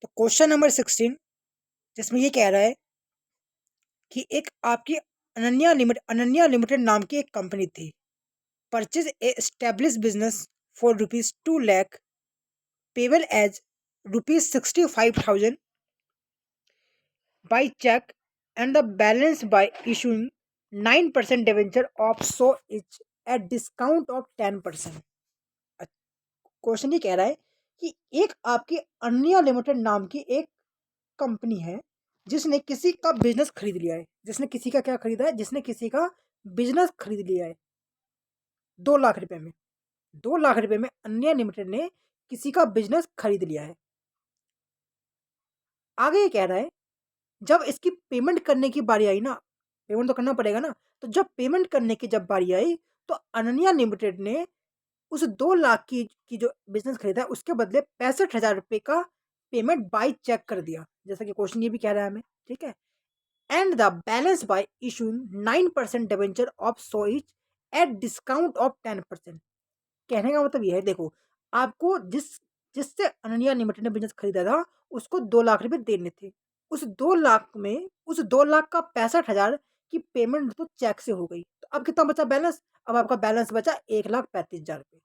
तो question number 16 जिसमें ये कह रहा है कि एक आपकी अनन्या लिमिटेड नाम की एक कंपनी थी। Purchase a establish business for ₹2 lakh payable as ₹65,000 by cheque and the balance by issuing 9% debenture of सो each at discount of 10%। Question ये कह रहा है कि एक आपकी अनन्या लिमिटेड नाम की एक कंपनी है जिसने किसी का बिजनेस खरीद लिया है। जिसने किसी का क्या खरीदा है? जिसने किसी का बिजनेस खरीद लिया है 2 लाख रुपए में। 2 लाख रुपए में अन्य लिमिटेड ने किसी का बिजनेस खरीद लिया है। आगे ये कह रहा है जब इसकी पेमेंट करने की बारी आई ना, पेमेंट तो करना पड़ेगा ना, तो जब पेमेंट करने की जब बारी आई तो अनन्या लिमिटेड ने उस 2 लाख की जो बिजनेस खरीदा है उसके बदले 65,000 रुपए का पेमेंट बाई चेक कर दिया, जैसा कि क्वेश्चन ये भी कह रहा है हमें। ठीक है, and the balance by issuing 9% debenture of सो इच एट डिस्काउंट ऑफ 10%। कहने का मतलब यह है, देखो आपको जिससे अनन्या लिमिटेड ने बिजनेस खरीदा था उसको 2 लाख रुपए देने थे। उस 2 लाख में उस 2 लाख का 65,000 की पेमेंट तो चेक से हो गई। तो अब कितना बचा बैलेंस? अब आपका बैलेंस बचा 1,35,000 रुपये।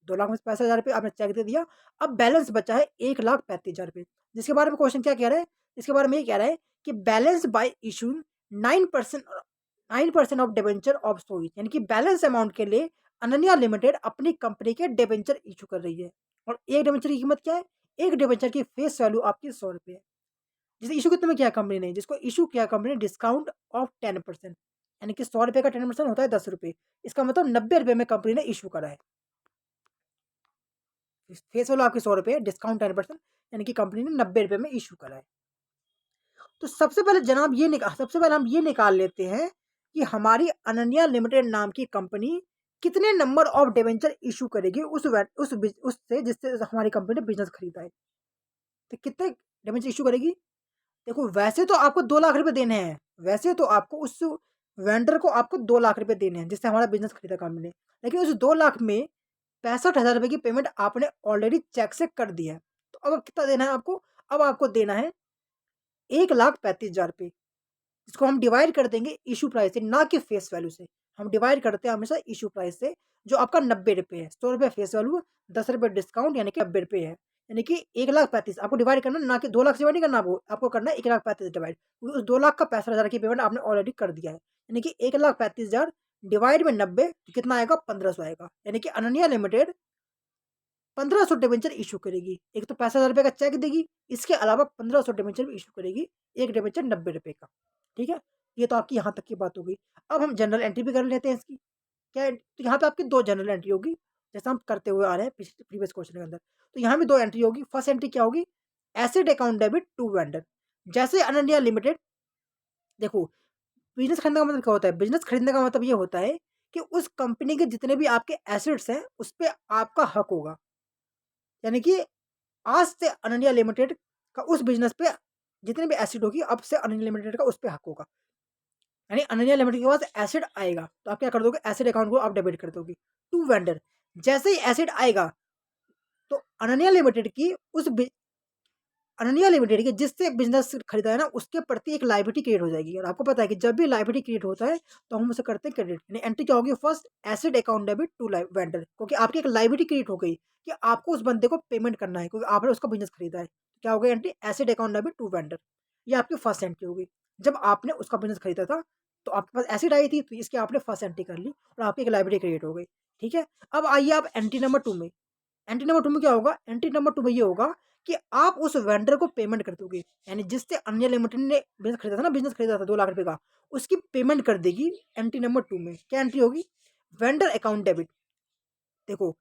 2 लाख में से 65,000 रुपये आपने चेक दे दिया। अब बैलेंस बचा है 1,35,000 रुपये, जिसके बारे में क्वेश्चन क्या कह रहा है? इसके बारे में ये कह रहा है कि balance bye issue 9% 9% of debenture of storage, यानी कि बैलेंस अमाउंट के लिए अनन्या लिमिटेड अपनी कंपनी के डिबेंचर इशू कर रही है। और एक डिबेंचर की कीमत क्या है? एक डिबेंचर की फेस वैल्यू आपकी 100 रुपये है। जिसे इशू कितने में किया कंपनी ने? जिसको इशू किया कंपनी ने डिस्काउंट ऑफ 10%, यानी कि 100 रुपये का 10% होता है 10 रुपये। इसका मतलब 90 रुपये में कंपनी ने इशू करा है। फेस वैल्यू आपकी 100 रुपये, डिस्काउंट 10%, यानी कि कंपनी ने 90 रुपये में इशू करा है। तो सबसे पहले जनाब सबसे पहले हम ये निकाल लेते हैं कि हमारी अनन्या लिमिटेड नाम की कंपनी कितने नंबर ऑफ डिवेंचर इशू करेगी उससे जिससे हमारी कंपनी ने बिजनेस खरीदा है। तो कितने डिवेंचर इशू करेगी? देखो वैसे तो आपको 2 लाख रुपए देने हैं, वैसे तो आपको उस वेंडर को आपको 2 लाख रुपए देने हैं जिससे हमारा बिजनेस खरीदा कंपनी ने। लेकिन उस 2 लाख में 65,000 रुपए की पेमेंट आपने ऑलरेडी चेक से कर दिया है। तो अब कितना देना है आपको? अब आपको देना है 1,35,000 रुपये, जिसको हम डिवाइड कर देंगे इशू प्राइस से, ना कि फेस वैल्यू से। हम डिवाइड करते हैं हमेशा इशू प्राइस से, जो आपका 90 रुपये है। 100 रुपये फेस वैल्यू, 10 रुपये डिस्काउंट, यानी कि 90 रुपये है। यानी कि 1,35,000 आपको डिवाइड करना, ना कि 2 लाख से डिवाइड नहीं करना आपको करना है 1,35,000 डिवाइड, क्योंकि उस 2 लाख का 65,000 की पेमेंट आपने ऑलरेडी कर दिया है। यानी कि 1,35,000 डिवाइड में 90 तो कितना आएगा? 1,500 आएगा। यानी कि अनन्या लिमिटेड 1,500 डिबेंचर इशू करेगी। एक तो 65,000 का चेक देगी, इसके अलावा 1,500 डिबेंचर भी इशू करेगी, एक डिबेंचर 90 रुपये का। ठीक है, ये तो आपकी यहाँ तक की बात हो गई। अब हम जनरल एंट्री भी कर लेते हैं इसकी। क्या है? तो यहाँ पे आपकी 2 जनरल एंट्री होगी, जैसा हम करते हुए आ रहे हैं प्रीवियस क्वेश्चन के अंदर। तो यहाँ भी 2 एंट्री होगी। फर्स्ट एंट्री क्या होगी? Asset account debit to vendor. जैसे अनन्या लिमिटेड, देखो बिजनेस खरीदने का मतलब क्या होता है? बिजनेस खरीदने का मतलब ये होता है कि उस कंपनी के जितने भी आपके एसेट्स हैं उस पे आपका हक होगा। यानी कि आज से अनन्या लिमिटेड का उस बिजनेस पे जितने भी एसेट होगी, अब से अनन्या लिमिटेड का उस पे हक होगा। यानी अनन्या लिमिटेड के पास एसेट आएगा तो आप क्या कर दोगे? एसेट अकाउंट को आप डेबिट कर दोगे टू वेंडर। जैसे ही एसेट आएगा तो अनन्या लिमिटेड के जिससे बिजनेस खरीदा है ना, उसके प्रति एक लायबिलिटी क्रिएट हो जाएगी। और आपको पता है कि जब भी लायबिलिटी क्रिएट होता है तो हम उसे करते हैं क्रेडिट। यानी एंट्री क्या होगी? First asset account debit to vendor, क्योंकि आपकी एक लायबिलिटी क्रिएट हो गई कि आपको उस बंदे को पेमेंट करना है, क्योंकि आपने उसका बिजनेस खरीदा है। क्या हो गई entry? Asset account debit to vendor. ये आपकी फर्स्ट एंट्री होगी। जब आपने उसका बिजनेस खरीदा था तो आपके पास एसेट आई थी, तो इसकी आपने फर्स्ट एंट्री कर ली और आपकी एक लायबिलिटी क्रिएट हो गई। ठीक है, अब आइए आप एंट्री नंबर 2 में। एंट्री नंबर 2 में क्या होगा? एंट्री नंबर 2 में ये होगा कि आप उस वेंडर को पेमेंट कर दोगे। यानी जिससे अन्य लिमिटेड ने बिजनेस खरीदा था 2 लाख रुपए का, उसकी पेमेंट कर देगी। एंट्री नंबर 2 में क्या एंट्री होगी? Vendor account debit. देखो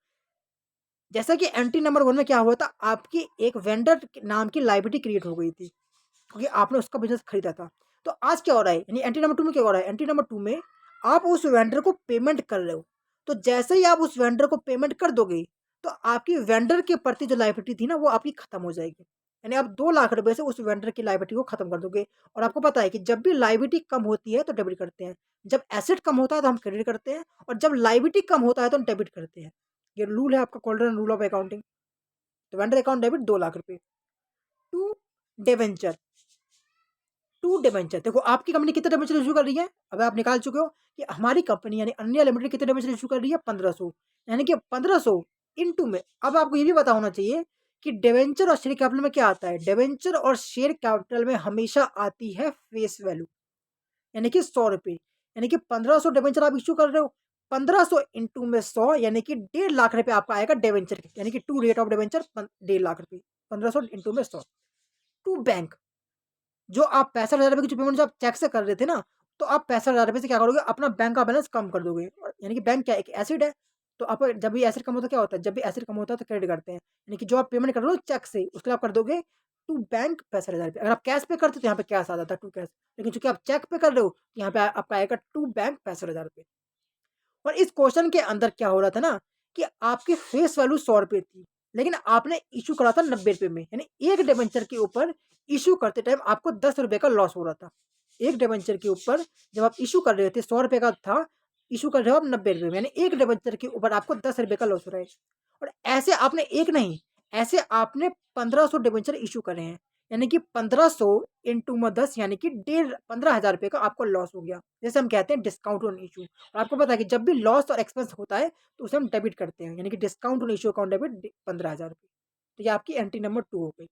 जैसा कि एंट्री नंबर 1 में क्या हुआ था, आपकी एक वेंडर नाम की लायबिलिटी क्रिएट हो गई थी क्योंकि आपने उसका बिजनेस खरीदा था। तो आज क्या हो रहा है? यानी एंट्री नंबर 2 में क्या हो रहा है? एंट्री नंबर 2 में आप उस वेंडर को पेमेंट कर रहे हो। तो जैसे ही आप उस वेंडर को पेमेंट कर दोगे तो आपकी वेंडर के प्रति जो लायबिलिटी थी ना, वो आपकी खत्म हो जाएगी। यानी आप 2 लाख रुपए से उस वेंडर की लायबिलिटी को खत्म कर दोगे। और आपको पता है कि जब भी लायबिलिटी कम होती है तो डेबिट करते हैं, जब एसेट कम होता है तो हम क्रेडिट करते हैं, और जब लायबिलिटी कम होता है तो हम डेबिट करते हैं। ये रूल है आपका, गोल्डन रूल ऑफ अकाउंटिंग। तो वेंडर अकाउंट डेबिट 2 लाख रुपए टू डिबेंचर, टू डिबेंचर। देखो आपकी कंपनी कितने डिबेंचर इशू कर रही है, अब आप निकाल चुके हो कि हमारी कंपनी यानी अन्य लिमिटेड कितने डिबेंचर इशू कर रही है, 1500, यानी कि 1500 इनटू में। अब आपको ये भी पता होना चाहिए कि डिबेंचर और शेयर कैपिटल में क्या आता है। डिबेंचर और शेयर कैपिटल में हमेशा आती है फेस वैल्यू, यानी कि 100 रुपये, यानी कि 1500 डिबेंचर आप इशू कर रहे हो, 1500 इंटू में 100, यानी कि 1.5 लाख रुपए आपका आएगा डिबेंचर, यानी कि to rate of debenture 1.5 lakh रुपए, 1500 इंटू में 100। टू बैंक, जो आप 65,000 रुपए की जो पेमेंट जो आप चेक से कर रहे थे ना, तो आप 65,000 रुपए से क्या करोगे, अपना बैंक का बैलेंस कम कर दोगे। यानी कि बैंक क्या एक एसिड है, तो आप जब भी एसिड कम होता है क्या होता है, जब भी एसिड कम होता है तो क्रेडिट करते हैं, यानी कि जो आप पेमेंट कर रहे हो चेक से उसके लिए आप कर दोगे टू बैंक 65,000 रुपये। अगर आप कैश पे करते तो यहाँ पे कैश आ जाता टू कैश, लेकिन चूंकि आप चेक पे कर रहे हो तो यहाँ पे आपका आएगा टू बैंक 65,000 रुपये। और इस क्वेश्चन के अंदर क्या हो रहा था ना कि आपकी फेस वैल्यू 100 रुपये थी, लेकिन आपने इशू करा था 90 रुपये में, यानी एक डिबेंचर के ऊपर इशू करते टाइम आपको 10 रुपये का लॉस हो रहा था। एक डिबेंचर के ऊपर जब आप इशू कर रहे थे 100 रुपये का था, इशू कर रहे हो आप 90 रुपये में, यानी एक डिबेंचर के ऊपर आपको 10 रुपये का लॉस हो रहा है। और ऐसे आपने एक नहीं, ऐसे आपने 1500 डिबेंचर इशू करे हैं, यानी कि 1500 इंटू में 10, यानी कि 15,000 रुपये का आपको लॉस हो गया, जैसे हम कहते हैं डिस्काउंट ऑन इशू। और आपको पता है कि जब भी लॉस और एक्सपेंस होता है तो उसे हम डेबिट करते हैं, यानी कि discount on issue account debit 15,000 रुपये। तो ये आपकी एंट्री नंबर 2 हो गई।